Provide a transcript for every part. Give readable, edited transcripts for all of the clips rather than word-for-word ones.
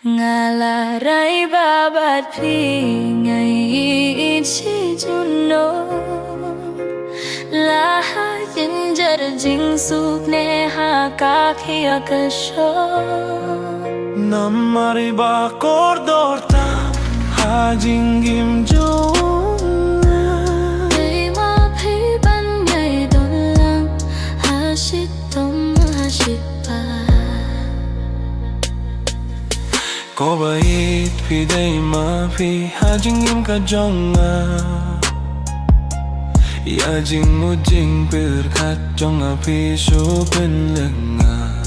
Ngalaray babat pingay ichijuno Lahayin jarjing sukne hakakia kasho Namari ba kordorta hajing gimjuna Day mapiban ngay dolang hashitom hashipa Ko bait pi day mapi hajing im ka jonga Ya jing mu jing pir khat jonga pi shu pen lenga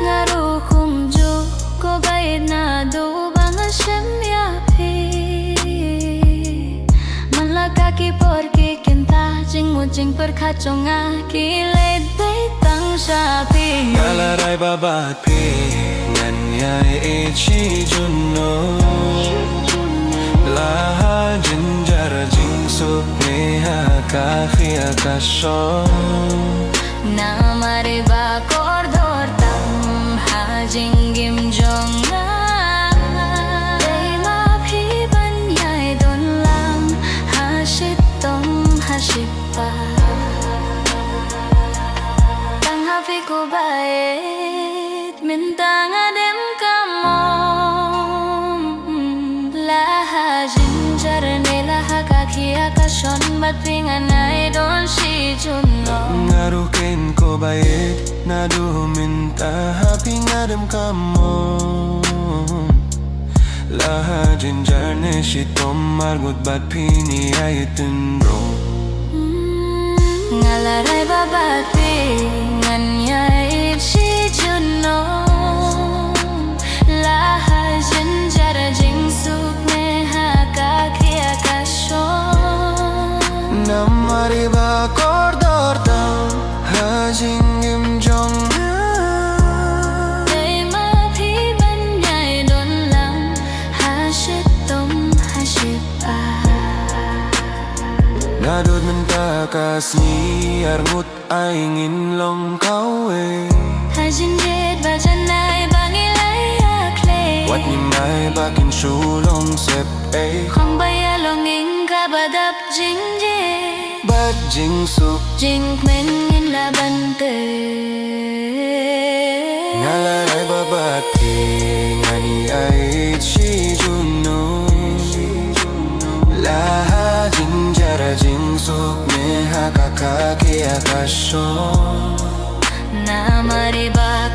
Ngaru kumju ko bait na do bang Hashem yapi Malakaki porki kinta jing mu jing pir khat jonga kilet beitang shapi Ngalaray babat pi Nganyay ichi juno Lahajin jarjing suk neha kafi akasho Namari ba kordor tam hajing gimjonga Day maphi banyay don lang hashitom hashipa Tang hafi ko bait mintang adem kamom Lahajin jarne lahakaki akashon matpinganay don si juno Ngarukin ko bait na duminta happy ngadam kamo Lahajin jarne shitom margut bat pini ayatin bro Ngalaray babat pinganyay si juno Lahajin jarjing sukne hakaki akasho Namari ba kordor tam hajing imjong Day maphi banyay don lang hashitom hashipa Nadod man takas ni arngut ay nginlong kawe Hajin jet bajanay bangilay akle Wat ni may bakin sulong sep ay Khong bayalong ing kabadap jing je Bat jing suk Jing men ngin labante Ngalaray babat pi ngani ay chi juno Lahajin jarajing suk neha kakaki akasho Namari ba